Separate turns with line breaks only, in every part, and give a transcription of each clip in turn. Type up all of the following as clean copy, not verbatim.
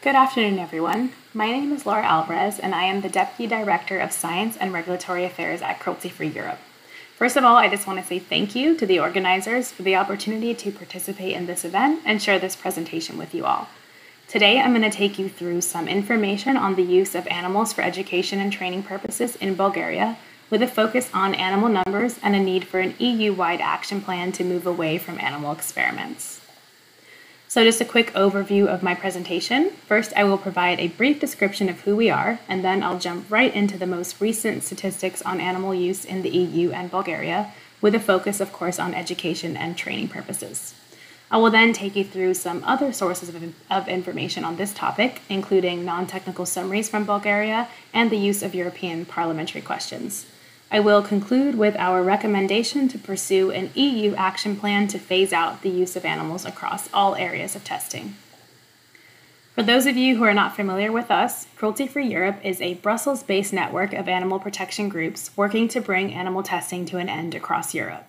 Good afternoon, everyone. My name is Laura Alvarez, and I am the Deputy Director of Science and Regulatory Affairs at Cruelty-Free Europe. First of all, I just want to say thank you to the organizers for the opportunity to participate in this event and share this presentation with you all. Today, I'm going to take you through some information on the use of animals for education and training purposes in Bulgaria, with a focus on animal numbers and a need for an EU-wide action plan to move away from animal experiments. So just a quick overview of my presentation. First, I will provide a brief description of who we are, and then I'll jump right into the most recent statistics on animal use in the EU and Bulgaria, with a focus, of course, on education and training purposes. I will then take you through some other sources of information on this topic, including non-technical summaries from Bulgaria and the use of European parliamentary questions. I will conclude with our recommendation to pursue an EU action plan to phase out the use of animals across all areas of testing. For those of you who are not familiar with us, Cruelty-Free Europe is a Brussels-based network of animal protection groups working to bring animal testing to an end across Europe.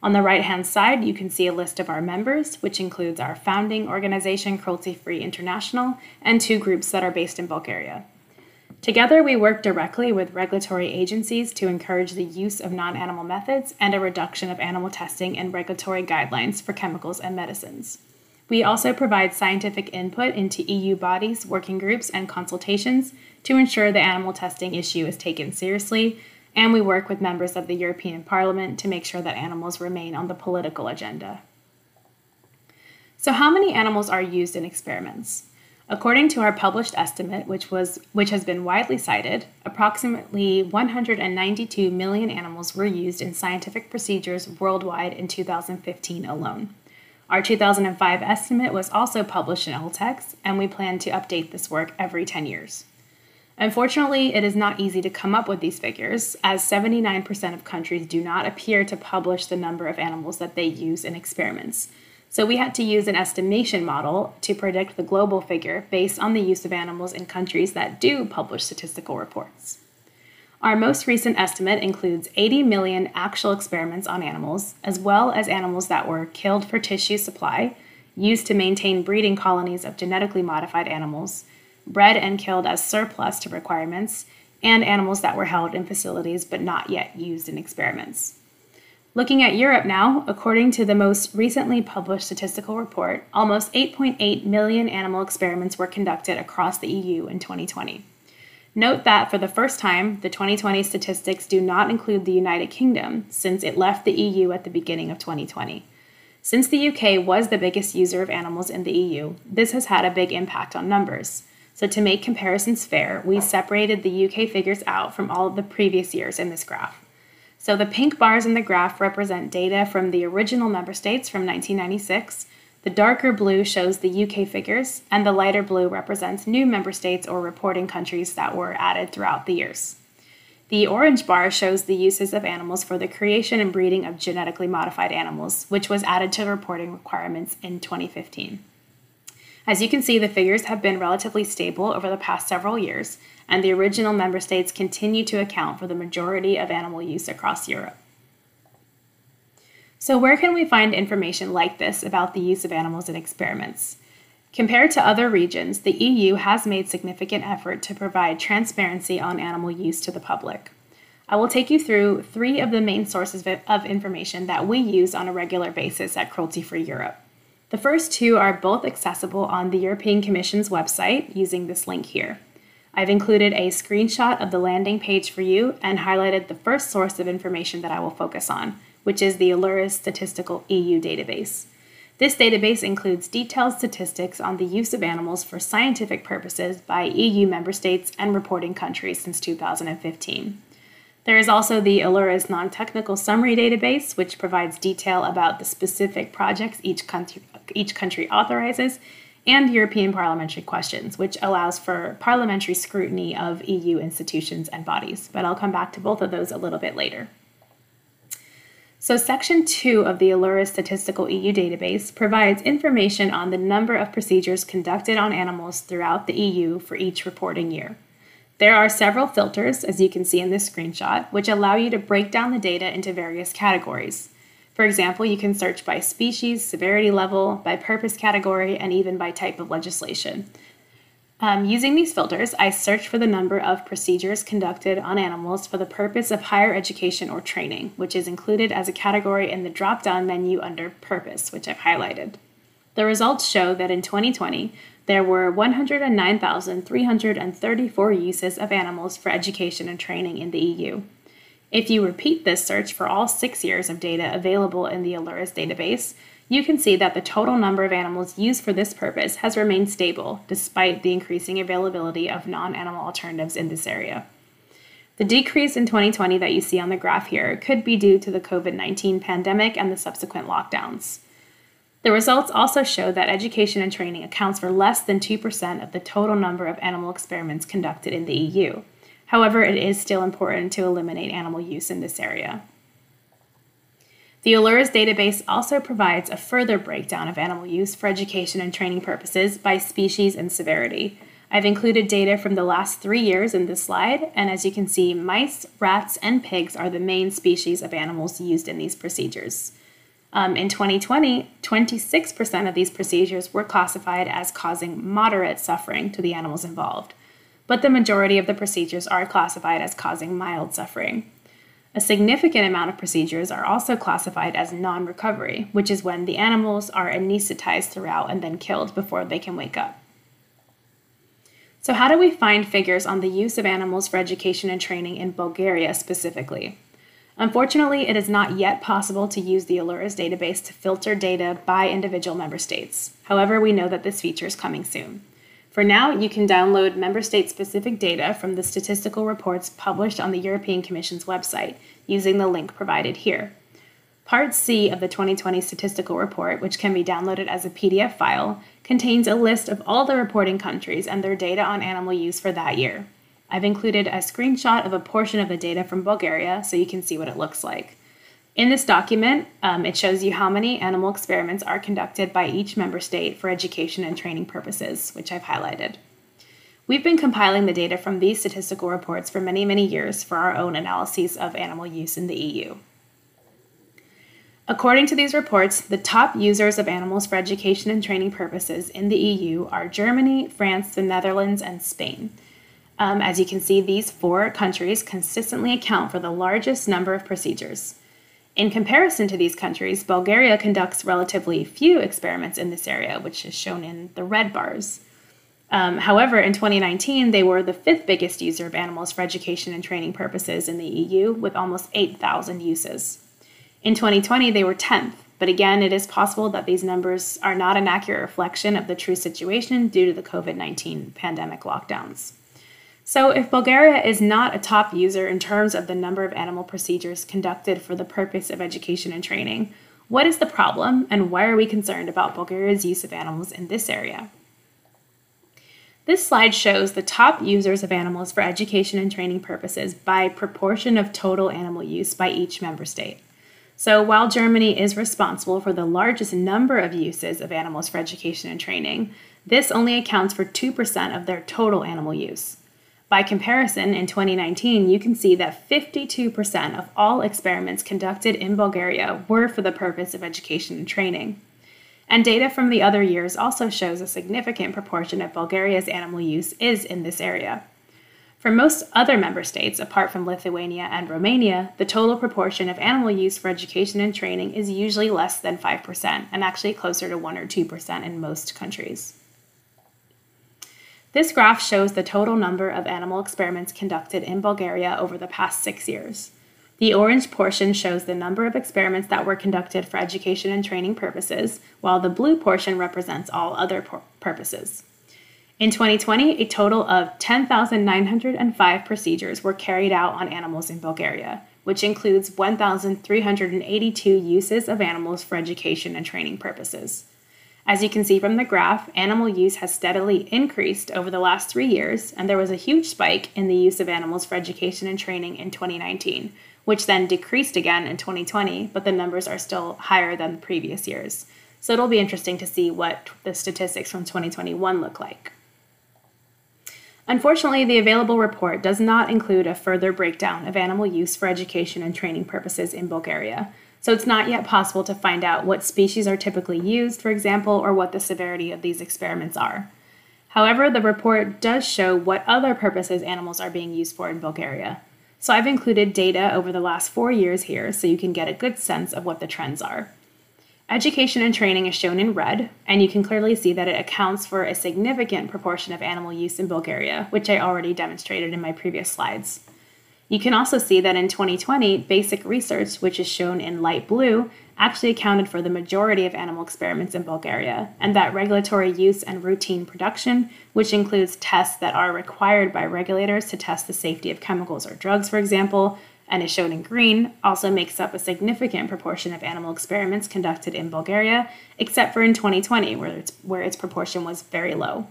On the right-hand side, you can see a list of our members, which includes our founding organization, Cruelty-Free International, and two groups that are based in Bulgaria. Together, we work directly with regulatory agencies to encourage the use of non-animal methods and a reduction of animal testing and regulatory guidelines for chemicals and medicines. We also provide scientific input into EU bodies, working groups, and consultations to ensure the animal testing issue is taken seriously, and we work with members of the European Parliament to make sure that animals remain on the political agenda. So how many animals are used in experiments? According to our published estimate, which has been widely cited, approximately 192 million animals were used in scientific procedures worldwide in 2015 alone. Our 2005 estimate was also published in LTEX, and we plan to update this work every 10 years. Unfortunately, it is not easy to come up with these figures, as 79% of countries do not appear to publish the number of animals that they use in experiments. So we had to use an estimation model to predict the global figure based on the use of animals in countries that do publish statistical reports. Our most recent estimate includes 80 million actual experiments on animals, as well as animals that were killed for tissue supply, used to maintain breeding colonies of genetically modified animals, bred and killed as surplus to requirements, and animals that were held in facilities but not yet used in experiments. Looking at Europe now, according to the most recently published statistical report, almost 8.8 million animal experiments were conducted across the EU in 2020. Note that for the first time, the 2020 statistics do not include the United Kingdom, since it left the EU at the beginning of 2020. Since the UK was the biggest user of animals in the EU, this has had a big impact on numbers. So to make comparisons fair, we separated the UK figures out from all of the previous years in this graph. So the pink bars in the graph represent data from the original member states from 1996, the darker blue shows the UK figures, and the lighter blue represents new member states or reporting countries that were added throughout the years. The orange bar shows the uses of animals for the creation and breeding of genetically modified animals, which was added to reporting requirements in 2015. As you can see, the figures have been relatively stable over the past several years, and the original member states continue to account for the majority of animal use across Europe. So where can we find information like this about the use of animals in experiments? Compared to other regions, the EU has made significant effort to provide transparency on animal use to the public. I will take you through three of the main sources of information that we use on a regular basis at Cruelty-Free Europe. The first two are both accessible on the European Commission's website using this link here. I've included a screenshot of the landing page for you and highlighted the first source of information that I will focus on, which is the Alvarez Statistical EU database. This database includes detailed statistics on the use of animals for scientific purposes by EU member states and reporting countries since 2015. There is also the Alvarez Non-Technical Summary database, which provides detail about the specific projects each country authorizes, and European parliamentary questions, which allows for parliamentary scrutiny of EU institutions and bodies. But I'll come back to both of those a little bit later. So Section 2 of the Alvarez Statistical EU database provides information on the number of procedures conducted on animals throughout the EU for each reporting year. There are several filters, as you can see in this screenshot, which allow you to break down the data into various categories. For example, you can search by species, severity level, by purpose category, and even by type of legislation. Using these filters, I searched for the number of procedures conducted on animals for the purpose of higher education or training, which is included as a category in the drop-down menu under Purpose, which I've highlighted. The results show that in 2020, there were 109,334 uses of animals for education and training in the EU. If you repeat this search for all 6 years of data available in the Alvarez database, you can see that the total number of animals used for this purpose has remained stable despite the increasing availability of non-animal alternatives in this area. The decrease in 2020 that you see on the graph here could be due to the COVID-19 pandemic and the subsequent lockdowns. The results also show that education and training accounts for less than 2% of the total number of animal experiments conducted in the EU. However, it is still important to eliminate animal use in this area. The Alvarez database also provides a further breakdown of animal use for education and training purposes by species and severity. I've included data from the last 3 years in this slide, and as you can see, mice, rats, and pigs are the main species of animals used in these procedures. In 2020, 26% of these procedures were classified as causing moderate suffering to the animals involved, but the majority of the procedures are classified as causing mild suffering. A significant amount of procedures are also classified as non-recovery, which is when the animals are anesthetized throughout and then killed before they can wake up. So how do we find figures on the use of animals for education and training in Bulgaria specifically? Unfortunately, it is not yet possible to use the Alvarez database to filter data by individual member states. However, we know that this feature is coming soon. For now, you can download member state-specific data from the statistical reports published on the European Commission's website using the link provided here. Part C of the 2020 statistical report, which can be downloaded as a PDF file, contains a list of all the reporting countries and their data on animal use for that year. I've included a screenshot of a portion of the data from Bulgaria so you can see what it looks like. In this document, it shows you how many animal experiments are conducted by each member state for education and training purposes, which I've highlighted. We've been compiling the data from these statistical reports for many, many years for our own analyses of animal use in the EU. According to these reports, the top users of animals for education and training purposes in the EU are Germany, France, the Netherlands, and Spain. As you can see, these 4 countries consistently account for the largest number of procedures. In comparison to these countries, Bulgaria conducts relatively few experiments in this area, which is shown in the red bars. However, in 2019, they were the 5th biggest user of animals for education and training purposes in the EU, with almost 8,000 uses. In 2020, they were 10th, but again, it is possible that these numbers are not an accurate reflection of the true situation due to the COVID-19 pandemic lockdowns. So if Bulgaria is not a top user in terms of the number of animal procedures conducted for the purpose of education and training, what is the problem and why are we concerned about Bulgaria's use of animals in this area? This slide shows the top users of animals for education and training purposes by proportion of total animal use by each member state. So while Germany is responsible for the largest number of uses of animals for education and training, this only accounts for 2% of their total animal use. By comparison, in 2019, you can see that 52% of all experiments conducted in Bulgaria were for the purpose of education and training. And data from the other years also shows a significant proportion of Bulgaria's animal use is in this area. For most other member states, apart from Lithuania and Romania, the total proportion of animal use for education and training is usually less than 5%, and actually closer to 1 or 2% in most countries. This graph shows the total number of animal experiments conducted in Bulgaria over the past 6 years. The orange portion shows the number of experiments that were conducted for education and training purposes, while the blue portion represents all other purposes. In 2020, a total of 10,905 procedures were carried out on animals in Bulgaria, which includes 1,382 uses of animals for education and training purposes. As you can see from the graph, animal use has steadily increased over the last 3 years, and there was a huge spike in the use of animals for education and training in 2019, which then decreased again in 2020, but the numbers are still higher than the previous years. So it'll be interesting to see what the statistics from 2021 look like. Unfortunately, the available report does not include a further breakdown of animal use for education and training purposes in Bulgaria, so it's not yet possible to find out what species are typically used, for example, or what the severity of these experiments are. However, the report does show what other purposes animals are being used for in Bulgaria. So I've included data over the last 4 years here so you can get a good sense of what the trends are. Education and training is shown in red, and you can clearly see that it accounts for a significant proportion of animal use in Bulgaria, which I already demonstrated in my previous slides. You can also see that in 2020, basic research, which is shown in light blue, actually accounted for the majority of animal experiments in Bulgaria, and that regulatory use and routine production, which includes tests that are required by regulators to test the safety of chemicals or drugs, for example, and is shown in green, also makes up a significant proportion of animal experiments conducted in Bulgaria, except for in 2020, where its proportion was very low.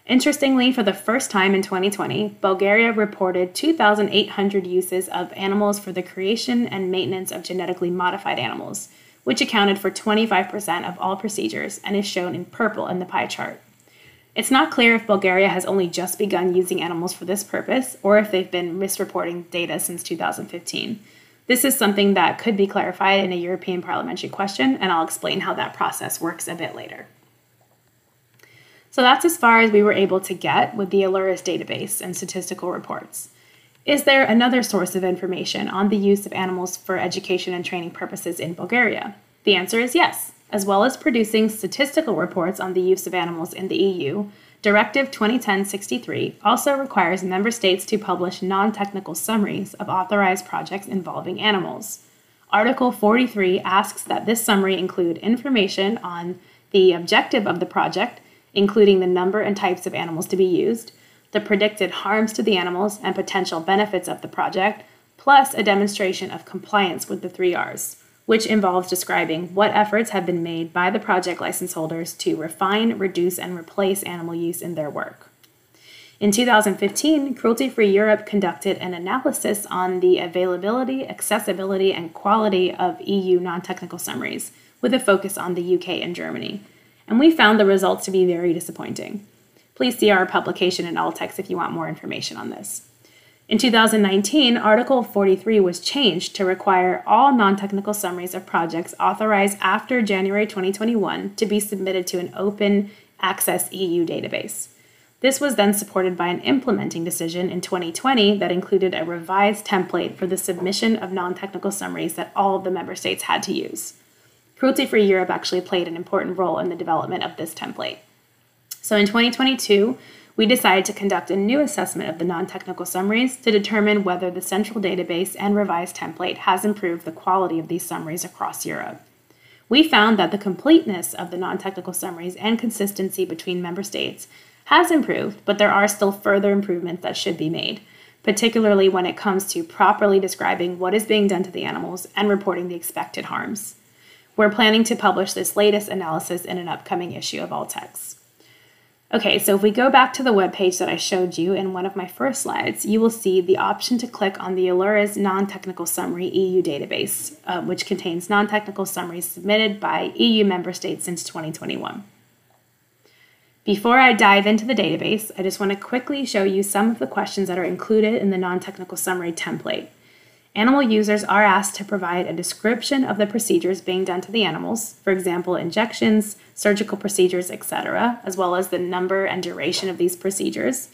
Interestingly, for the first time in 2020, Bulgaria reported 2,800 uses of animals for the creation and maintenance of genetically modified animals, which accounted for 25% of all procedures and is shown in purple in the pie chart. It's not clear if Bulgaria has only just begun using animals for this purpose or if they've been misreporting data since 2015. This is something that could be clarified in a European parliamentary question, and I'll explain how that process works a bit later. So that's as far as we were able to get with the Alvarez database and statistical reports. Is there another source of information on the use of animals for education and training purposes in Bulgaria? The answer is yes. As well as producing statistical reports on the use of animals in the EU, Directive 2010/63 also requires member states to publish non-technical summaries of authorized projects involving animals. Article 43 asks that this summary include information on the objective of the project, including the number and types of animals to be used, the predicted harms to the animals and potential benefits of the project, plus a demonstration of compliance with the 3 Rs, which involves describing what efforts have been made by the project license holders to refine, reduce, and replace animal use in their work. In 2015, Cruelty Free Europe conducted an analysis on the availability, accessibility, and quality of EU non-technical summaries, with a focus on the UK and Germany. And we found the results to be very disappointing. Please see our publication in alt text if you want more information on this. In 2019, Article 43 was changed to require all non-technical summaries of projects authorized after January 2021 to be submitted to an open access EU database. This was then supported by an implementing decision in 2020 that included a revised template for the submission of non-technical summaries that all of the member states had to use. Cruelty Free Europe actually played an important role in the development of this template. So in 2022, we decided to conduct a new assessment of the non-technical summaries to determine whether the central database and revised template has improved the quality of these summaries across Europe. We found that the completeness of the non-technical summaries and consistency between member states has improved, but there are still further improvements that should be made, particularly when it comes to properly describing what is being done to the animals and reporting the expected harms. We're planning to publish this latest analysis in an upcoming issue of All Texts. Okay, so if we go back to the webpage that I showed you in one of my first slides, you will see the option to click on the Alvarez Non-Technical Summary EU database, which contains non-technical summaries submitted by EU member states since 2021. Before I dive into the database, I just want to quickly show you some of the questions that are included in the non-technical summary template. Animal users are asked to provide a description of the procedures being done to the animals, for example, injections, surgical procedures, etc., as well as the number and duration of these procedures.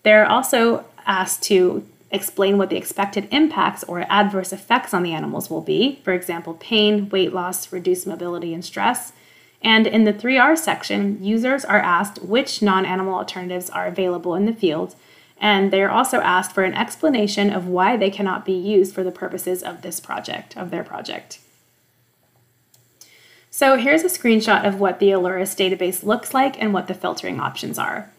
They're also asked to explain what the expected impacts or adverse effects on the animals will be, for example, pain, weight loss, reduced mobility, and stress. And in the 3R section, users are asked which non-animal alternatives are available in the field, and they are also asked for an explanation of why they cannot be used for the purposes of this project, of their project. So here's a screenshot of what the Alvarez database looks like and what the filtering options are.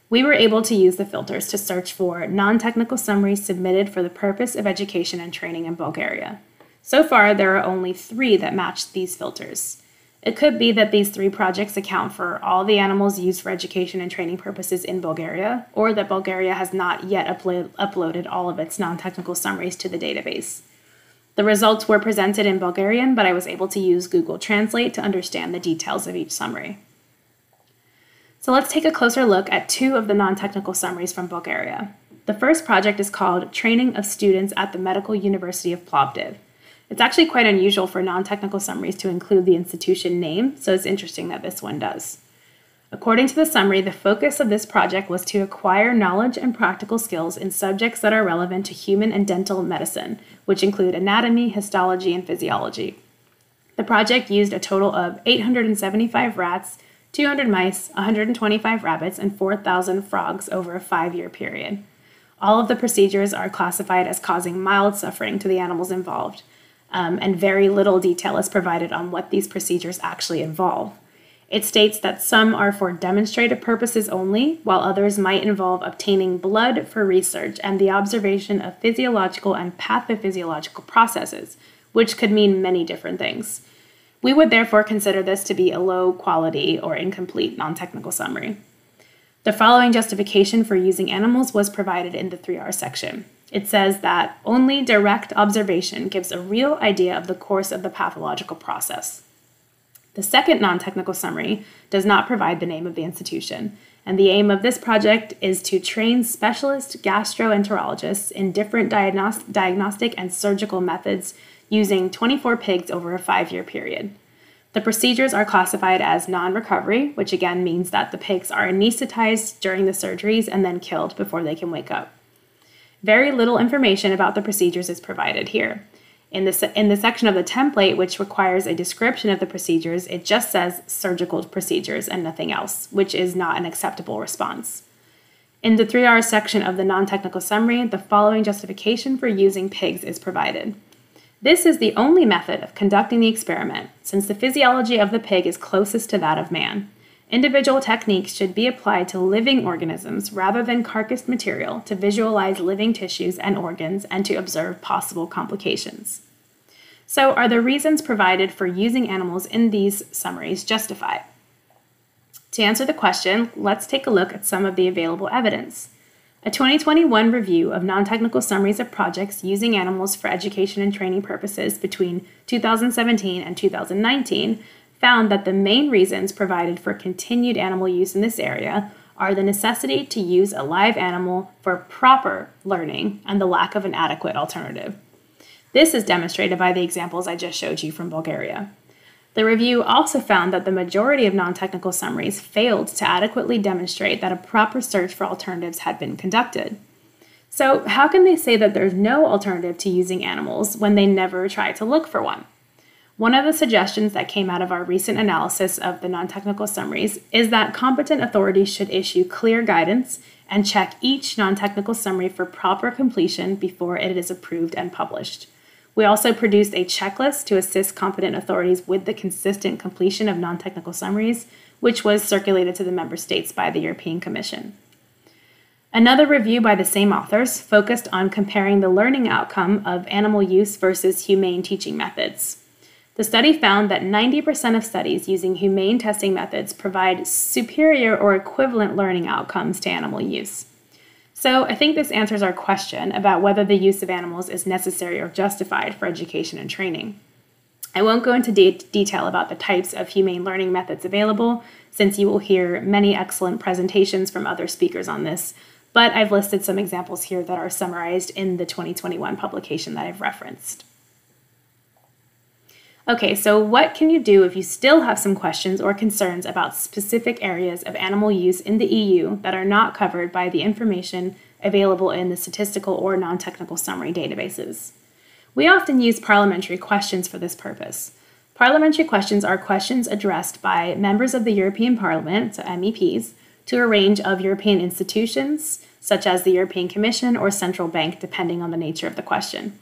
We were able to use the filters to search for non-technical summaries submitted for the purpose of education and training in Bulgaria. So far, there are only 3 that match these filters. It could be that these 3 projects account for all the animals used for education and training purposes in Bulgaria, or that Bulgaria has not yet uploaded all of its non-technical summaries to the database. The results were presented in Bulgarian, but I was able to use Google Translate to understand the details of each summary. So let's take a closer look at 2 of the non-technical summaries from Bulgaria. The first project is called Training of Students at the Medical University of Plovdiv. It's actually quite unusual for non-technical summaries to include the institution name, so it's interesting that this one does. According to the summary, the focus of this project was to acquire knowledge and practical skills in subjects that are relevant to human and dental medicine, which include anatomy, histology, and physiology. The project used a total of 875 rats, 200 mice, 125 rabbits, and 4,000 frogs over a 5-year period. All of the procedures are classified as causing mild suffering to the animals involved, and very little detail is provided on what these procedures actually involve. It states that some are for demonstrative purposes only, while others might involve obtaining blood for research and the observation of physiological and pathophysiological processes, which could mean many different things. We would therefore consider this to be a low quality or incomplete non-technical summary. The following justification for using animals was provided in the 3R section. It says that only direct observation gives a real idea of the course of the pathological process. The second non-technical summary does not provide the name of the institution, and the aim of this project is to train specialist gastroenterologists in different diagnostic and surgical methods using 24 pigs over a 5-year period. The procedures are classified as non-recovery, which again means that the pigs are anesthetized during the surgeries and then killed before they can wake up. Very little information about the procedures is provided here. In the section of the template, which requires a description of the procedures, it just says surgical procedures and nothing else, which is not an acceptable response. In the 3R section of the non-technical summary, the following justification for using pigs is provided. This is the only method of conducting the experiment, since the physiology of the pig is closest to that of man. Individual techniques should be applied to living organisms rather than carcass material to visualize living tissues and organs and to observe possible complications. So, are the reasons provided for using animals in these summaries justified? To answer the question, let's take a look at some of the available evidence. A 2021 review of non-technical summaries of projects using animals for education and training purposes between 2017 and 2019 found that the main reasons provided for continued animal use in this area are the necessity to use a live animal for proper learning and the lack of an adequate alternative. This is demonstrated by the examples I just showed you from Bulgaria. The review also found that the majority of non-technical summaries failed to adequately demonstrate that a proper search for alternatives had been conducted. So, how can they say that there's no alternative to using animals when they never try to look for one? One of the suggestions that came out of our recent analysis of the non-technical summaries is that competent authorities should issue clear guidance and check each non-technical summary for proper completion before it is approved and published. We also produced a checklist to assist competent authorities with the consistent completion of non-technical summaries, which was circulated to the member states by the European Commission. Another review by the same authors focused on comparing the learning outcome of animal use versus humane teaching methods. The study found that 90% of studies using humane testing methods provide superior or equivalent learning outcomes to animal use. So I think this answers our question about whether the use of animals is necessary or justified for education and training. I won't go into detail about the types of humane learning methods available, since you will hear many excellent presentations from other speakers on this, but I've listed some examples here that are summarized in the 2021 publication that I've referenced. Okay, so what can you do if you still have some questions or concerns about specific areas of animal use in the EU that are not covered by the information available in the statistical or non-technical summary databases? We often use parliamentary questions for this purpose. Parliamentary questions are questions addressed by members of the European Parliament, so MEPs, to a range of European institutions, such as the European Commission or Central Bank, depending on the nature of the question.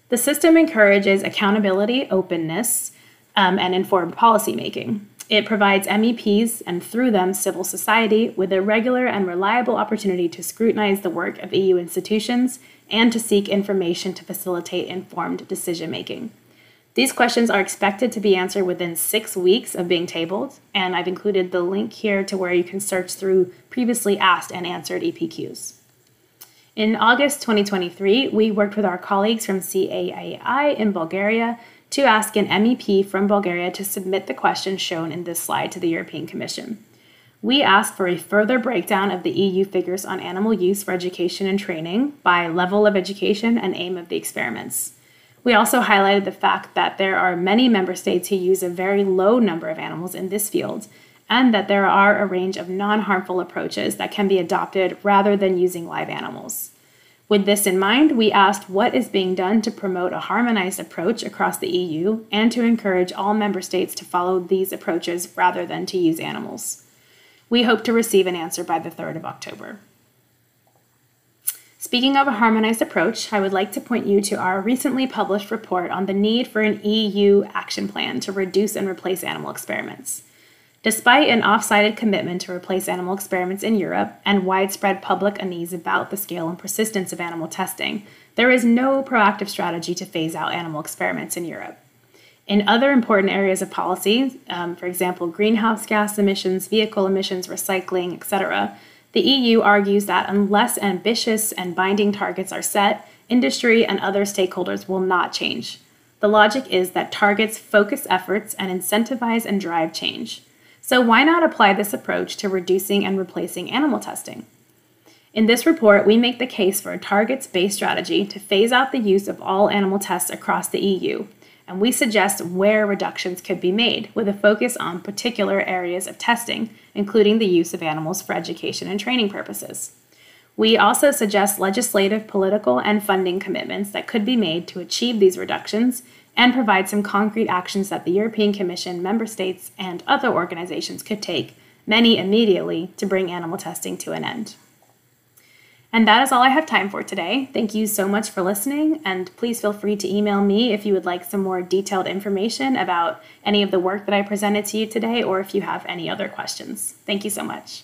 The system encourages accountability, openness, and informed policymaking. It provides MEPs, and through them civil society, with a regular and reliable opportunity to scrutinize the work of EU institutions and to seek information to facilitate informed decision-making. These questions are expected to be answered within 6 weeks of being tabled, and I've included the link here to where you can search through previously asked and answered EPQs. In August 2023, we worked with our colleagues from CAAI in Bulgaria to ask an MEP from Bulgaria to submit the questions shown in this slide to the European Commission. We asked for a further breakdown of the EU figures on animal use for education and training by level of education and aim of the experiments. We also highlighted the fact that there are many member states who use a very low number of animals in this field, and that there are a range of non-harmful approaches that can be adopted rather than using live animals. With this in mind, we asked what is being done to promote a harmonized approach across the EU and to encourage all member states to follow these approaches rather than to use animals. We hope to receive an answer by the 3rd of October. Speaking of a harmonized approach, I would like to point you to our recently published report on the need for an EU action plan to reduce and replace animal experiments. Despite an oft-cited commitment to replace animal experiments in Europe and widespread public unease about the scale and persistence of animal testing, there is no proactive strategy to phase out animal experiments in Europe. In other important areas of policy, for example, greenhouse gas emissions, vehicle emissions, recycling, etc., the EU argues that unless ambitious and binding targets are set, industry and other stakeholders will not change. The logic is that targets focus efforts and incentivize and drive change. So why not apply this approach to reducing and replacing animal testing? In this report, we make the case for a targets-based strategy to phase out the use of all animal tests across the EU, and we suggest where reductions could be made, with a focus on particular areas of testing, including the use of animals for education and training purposes. We also suggest legislative, political, and funding commitments that could be made to achieve these reductions and provide some concrete actions that the European Commission, member states, and other organizations could take, many immediately, to bring animal testing to an end. And that is all I have time for today. Thank you so much for listening, and please feel free to email me if you would like some more detailed information about any of the work that I presented to you today, or if you have any other questions. Thank you so much.